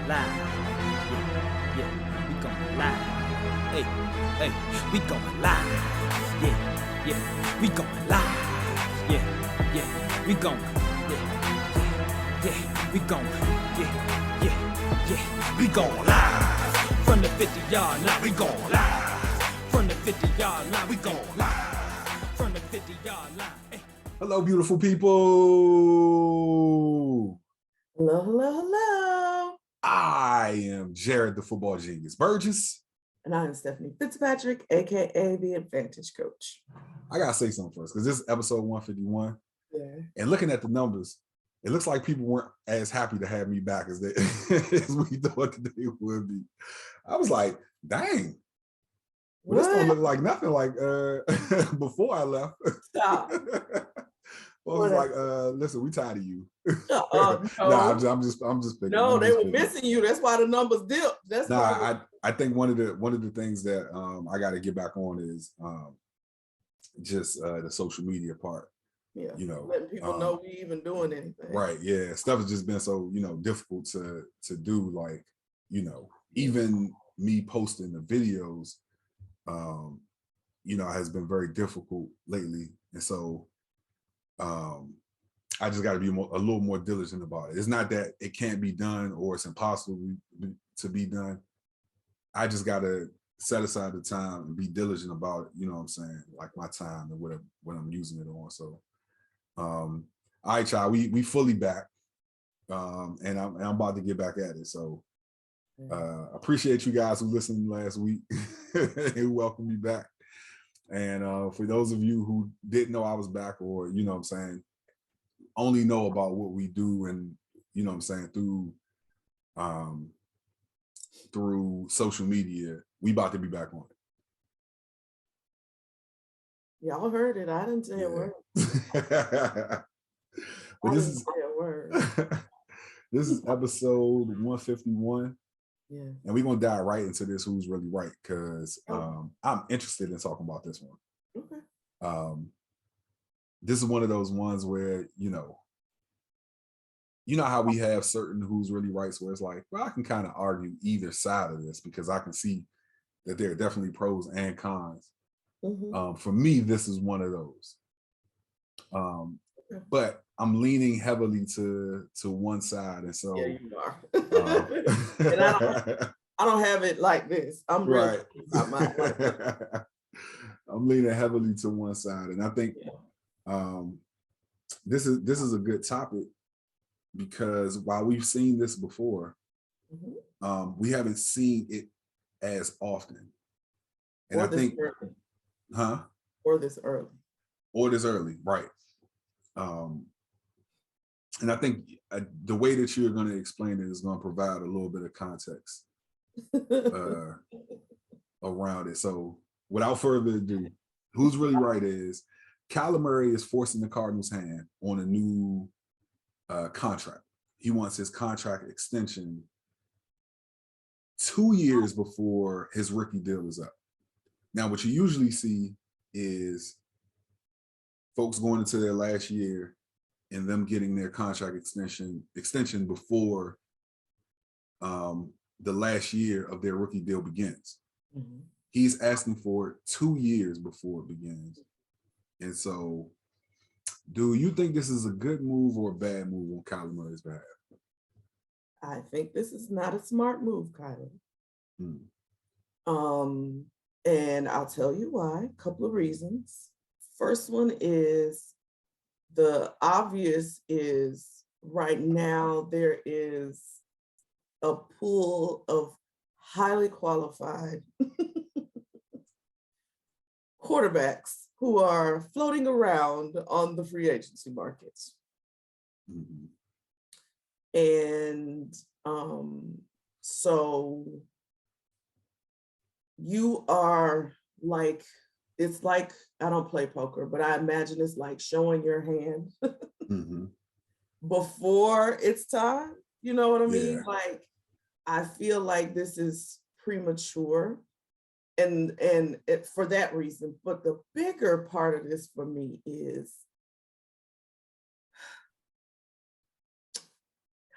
live. Yeah, we going live. Hey, we going live. Yeah, we going live. Yeah, we going. Yeah, we going. Yeah, we going live. From the 50-yard line, we going live. From the 50-yard line, we going live. From the 50-yard line. Hey. Hello, beautiful people. Hello. I am Jarrett, the football genius Burgess. And I'm Stephanie Fitzpatrick, aka the Advantage Coach. I gotta say something first, because this is episode 151. Yeah. And looking at the numbers, it looks like people weren't as happy to have me back as we thought that they would be. I was like, dang. Well, this don't look like nothing like before I left. Stop. I was like, listen, we tired of you. No. Nah, I'm just picking. No, they were missing you. That's why the numbers dipped. That's I think one of the things that I got to get back on is just the social media part. Yeah, you know, letting people know we even doing anything. Right. Yeah, stuff has just been so difficult to do. Like even me posting the videos, has been very difficult lately, and so I just got to be a little more diligent about it. It's not that it can't be done or it's impossible to be done. I just got to set aside the time and be diligent about it. You know what I'm saying? Like my time and what I'm using it on. So, all right, y'all, we fully back, and I'm about to get back at it. So, appreciate you guys who listened last week and welcome me back. And for those of you who didn't know I was back, or only know about what we do, and through social media, we about to be back on it. Y'all heard it. I didn't say a word. But this is episode 151. Yeah. And we're gonna dive right into this who's really right, because I'm interested in talking about this one. Okay. This is one of those ones where you know how we have certain who's really rights where it's like, well, I can kind of argue either side of this because I can see that there are definitely pros and cons. Mm-hmm. For me, this is one of those. But I'm leaning heavily to one side, and so yeah, you are. And I don't have it like this. I'm right. Like I'm leaning heavily to one side, and I think this is a good topic because while we've seen this before, we haven't seen it as often. And I think, early. Or this early, right? And I think the way that you're going to explain it is going to provide a little bit of context around it. So without further ado, who's really right is Kyler Murray is forcing the Cardinals' hand on a new contract. He wants his contract extension 2 years before his rookie deal is up. Now, what you usually see is folks going into their last year and them getting their contract extension before the last year of their rookie deal begins. Mm-hmm. He's asking for it 2 years before it begins. And so, do you think this is a good move or a bad move on Kyler Murray's behalf? I think this is not a smart move, Kyler. And I'll tell you why. A couple of reasons. First one is the obvious is right now there is a pool of highly qualified quarterbacks who are floating around on the free agency markets. Mm-hmm. And so you are like, it's like, I don't play poker, but I imagine it's like showing your hand before it's time. You know what I mean? Yeah. Like, I feel like this is premature and it, for that reason. But the bigger part of this for me is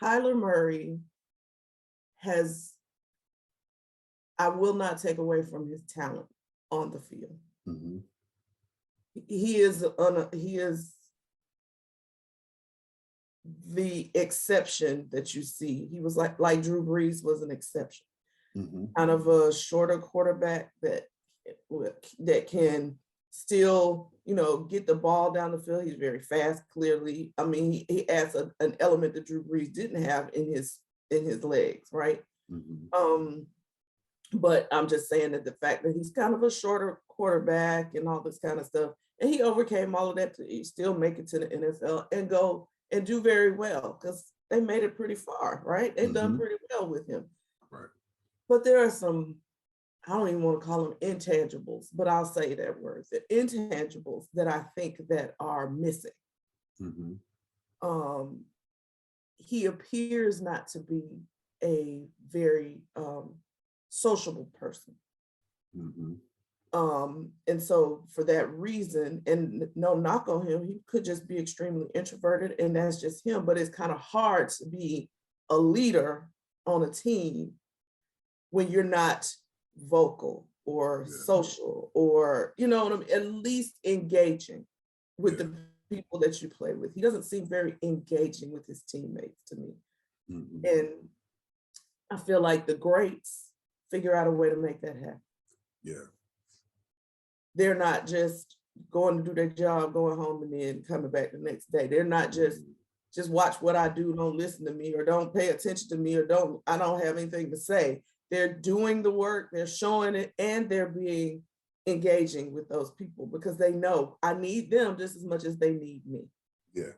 Kyler Murray I will not take away from his talent on the field. Mm-hmm. He is the exception that you see. He was like Drew Brees was an exception. Mm-hmm. Kind of a shorter quarterback that can still, get the ball down the field. He's very fast, clearly. I mean, he adds an element that Drew Brees didn't have in his legs, right? Mm-hmm. But I'm just saying that the fact that he's kind of a shorter quarterback and all this kind of stuff, and he overcame all of that to still make it to the NFL and go and do very well, because they made it pretty far, right? They've done pretty well with him. Right. But there are some, I don't even want to call them intangibles, but I'll say that word, the intangibles that I think that are missing. Mm-hmm. He appears not to be a very sociable person. Mm-hmm. And so for that reason, and no knock on him, he could just be extremely introverted, and that's just him. But it's kind of hard to be a leader on a team when you're not vocal or social, or at least engaging with the people that you play with. He doesn't seem very engaging with his teammates to me. Mm-hmm. And I feel like the greats figure out a way to make that happen. Yeah. They're not just going to do their job, going home, and then coming back the next day. They're not just watch what I do, don't listen to me, or don't pay attention to me, or I don't have anything to say. They're doing the work, they're showing it, and they're being engaging with those people, because they know I need them just as much as they need me. Yeah.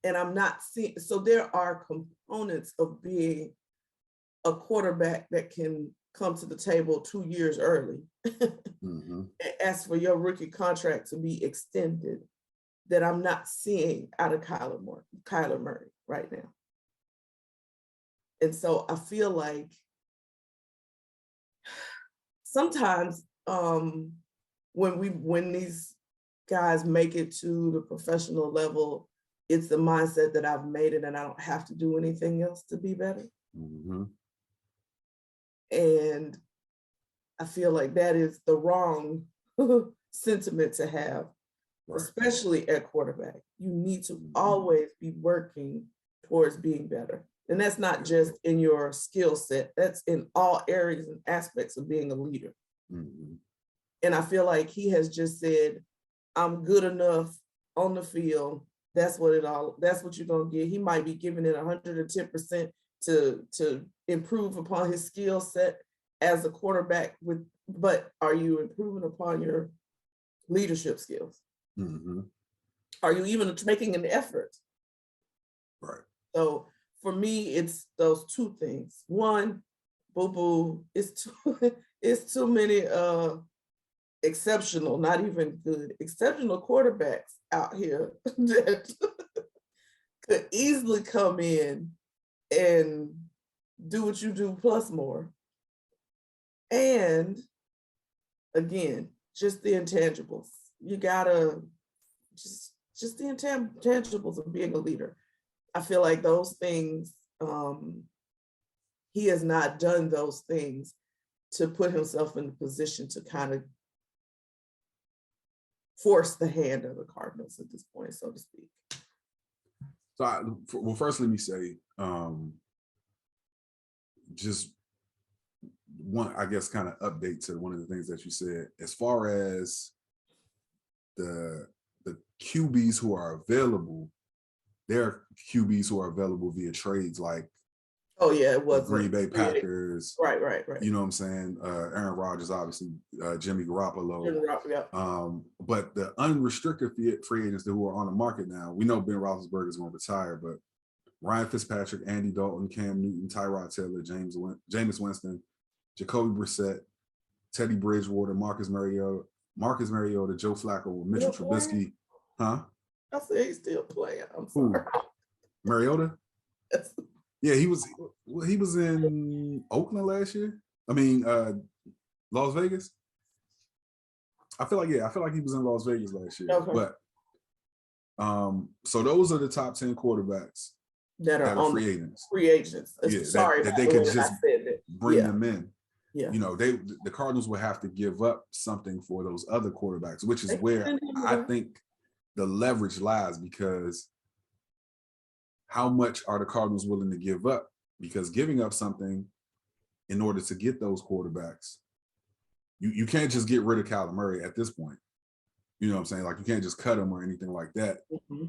And I'm not seeing, so there are components of being a quarterback that can come to the table 2 years early Mm-hmm. and ask for your rookie contract to be extended, that I'm not seeing out of Kyler Murray right now. And so I feel like sometimes when these guys make it to the professional level, it's the mindset that I've made it and I don't have to do anything else to be better. Mm-hmm. And I feel like that is the wrong sentiment to have, right, especially at quarterback. You need to always be working towards being better. And that's not just in your skill set, that's in all areas and aspects of being a leader. Mm-hmm. And I feel like he has just said, I'm good enough on the field. That's what you're gonna get. He might be giving it 110% to improve upon his skill set as a quarterback, but are you improving upon your leadership skills? Mm-hmm. Are you even making an effort? Right. So for me, it's those two things. One, boo-boo, it's too many exceptional, not even good, exceptional quarterbacks out here that could easily come in and do what you do plus more. And again, just the intangibles. You gotta just the intangibles of being a leader. I feel like those things, he has not done those things to put himself in a position to kind of force the hand of the Cardinals at this point, so to speak. So, first, let me say, just one, I guess, kind of update to one of the things that you said, as far as the QBs who are available. There are QBs who are available via trades, like it was Green Bay Packers. Right. You know what I'm saying? Aaron Rodgers, obviously, Jimmy Garoppolo. But the unrestricted free agents who are on the market now, we know Ben Roethlisberger is going to retire, but Ryan Fitzpatrick, Andy Dalton, Cam Newton, Tyrod Taylor, Jameis Winston, Jacoby Brissett, Teddy Bridgewater, Marcus Mariota, Joe Flacco, Mitchell Trubisky. Huh? I said he's still playing. I'm sorry. Who? Mariota? Yes. Yeah, he was in Oakland last year. I mean, Las Vegas. I feel like he was in Las Vegas last year. Okay. But so those are the top 10 quarterbacks that are on free agents. Free agents. Yeah, Sorry that they could just that. bring them in. Yeah. You know, the Cardinals would have to give up something for those other quarterbacks, which is where I think the leverage lies, because how much are the Cardinals willing to give up? Because giving up something in order to get those quarterbacks, you can't just get rid of Kyler Murray at this point. You know what I'm saying? Like, you can't just cut him or anything like that. Mm-hmm.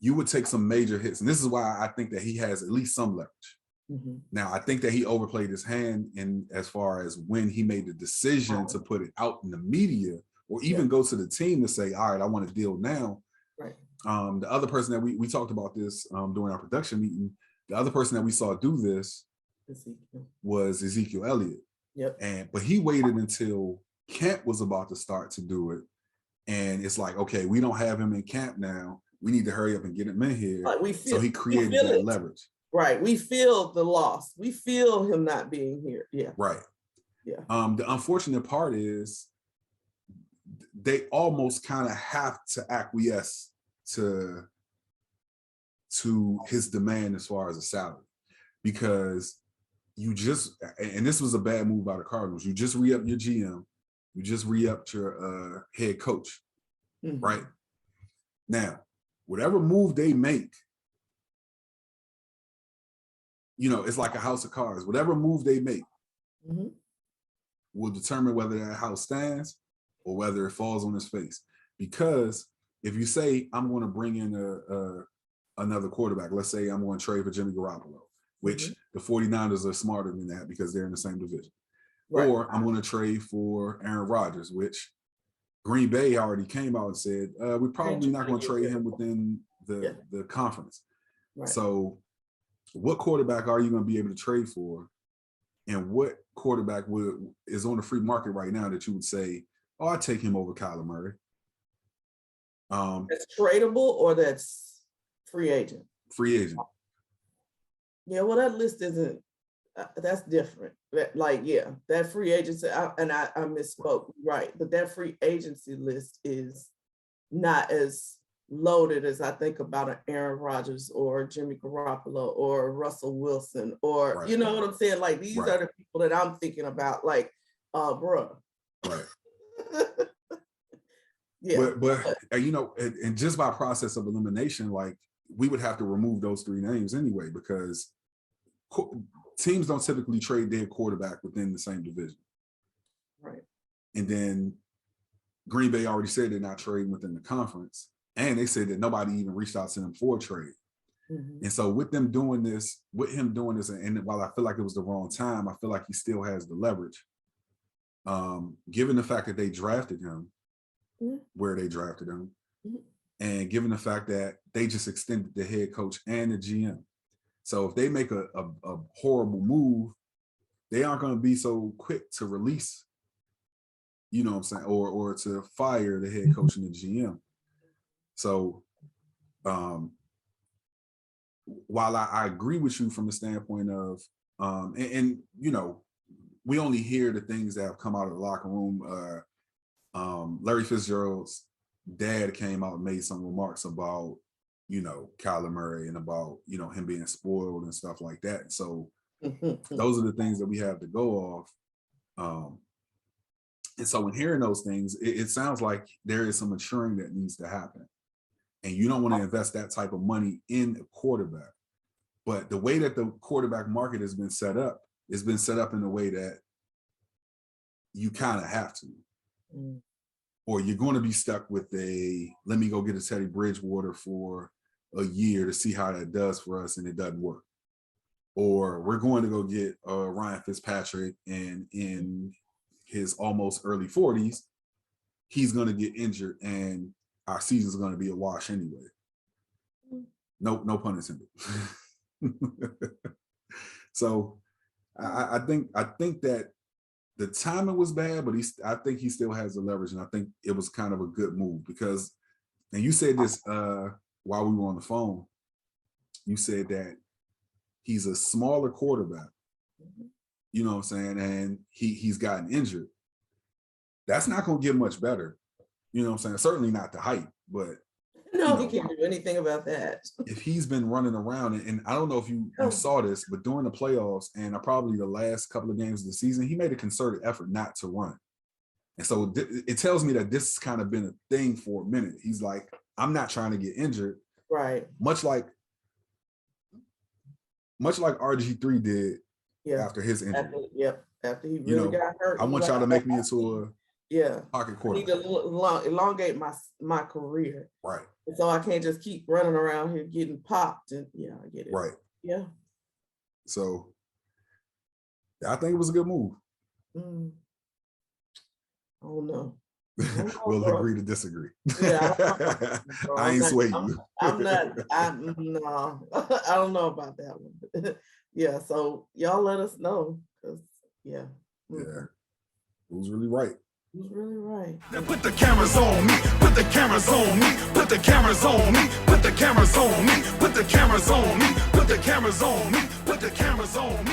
You would take some major hits. And this is why I think that he has at least some leverage. Mm-hmm. Now, I think that he overplayed his hand in as far as when he made the decision to put it out in the media, or even go to the team to say, all right, I want to deal now. Right. The other person that we talked about this during our production meeting, the other person that we saw do this was Ezekiel Elliott. Yep. But he waited until camp was about to start to do it. And it's like, okay, we don't have him in camp now. We need to hurry up and get him in here. So he created that leverage. Right. We feel the loss. We feel him not being here. Yeah. Right. Yeah. The unfortunate part is they almost kind of have to acquiesce to his demand as far as a salary, because and this was a bad move by the Cardinals. You just re-upped your GM. You just re-upped your head coach, right? Now, whatever move they make, you know, it's like a house of cards. Whatever move they make will determine whether that house stands or whether it falls on its face. Because if you say, I'm going to bring in another quarterback, let's say I'm going to trade for Jimmy Garoppolo, which the 49ers are smarter than that because they're in the same division. Right. Or I'm going to trade for Aaron Rodgers, which Green Bay already came out and said, we're probably not going to trade him within the conference. Right. So what quarterback are you going to be able to trade for? And what quarterback is on the free market right now that you would say, oh, I'd take him over Kyler Murray? That's tradable or that's free agent? Free agent. Yeah, well, that list isn't, that's different. That free agency, I misspoke, right. But that free agency list is not as loaded as I think about an Aaron Rodgers or Jimmy Garoppolo or Russell Wilson, or, you know what I'm saying? Like, these are the people that I'm thinking about, like, bruh. Right. But you know, and just by process of elimination, like, we would have to remove those three names anyway, because teams don't typically trade their quarterback within the same division. Right. And then Green Bay already said they're not trading within the conference. And they said that nobody even reached out to them for a trade. And so with him doing this, and while I feel like it was the wrong time, I feel like he still has the leverage. Given the fact that they drafted him where they drafted him, and given the fact that they just extended the head coach and the GM. So if they make a horrible move, they aren't going to be so quick to release, you know what I'm saying, or to fire the head coach and the GM. So while I agree with you from the standpoint of, and you know, we only hear the things that have come out of the locker room. Larry Fitzgerald's dad came out and made some remarks about, you know, Kyler Murray and about, you know, him being spoiled and stuff like that. So those are the things that we have to go off. And so when hearing those things, it sounds like there is some maturing that needs to happen. And you don't want to invest that type of money in a quarterback. But the way that the quarterback market has been set up, it's been set up in a way that you kind of have to. Or you're going to be stuck with let me go get a Teddy Bridgewater for a year to see how that does for us, and it doesn't work. Or we're going to go get Ryan Fitzpatrick, and in his almost early 40s, he's going to get injured, and our season's going to be a wash anyway. No pun intended. So I think that the timing was bad, but I think he still has the leverage, and I think it was kind of a good move because, and you said this while we were on the phone, you said that he's a smaller quarterback, you know what I'm saying, and he's gotten injured. That's not going to get much better, you know what I'm saying? Certainly not the height, but know you he can't do anything about that. if he's been running around, and I don't know if you saw this, but during the playoffs and probably the last couple of games of the season, he made a concerted effort not to run. And so it tells me that this has kind of been a thing for a minute. He's like, I'm not trying to get injured. Right. Much like RG3 did after his injury. After he really got hurt. I want y'all to make me into a pocket quarterback. I need to elongate my career. Right. And so I can't just keep running around here getting popped. And I get it. Right. Yeah. So I think it was a good move. Oh no. We'll agree to disagree. Yeah, I ain't swaying you. I'm not. No, I don't know about that one. Yeah, so y'all let us know, because Yeah. Who's really right? Who's really right? Now put the cameras on me. Put the cameras on me. Put the cameras on me. Put the cameras on me. Put the cameras on me. Put the cameras on me. Put the cameras on me.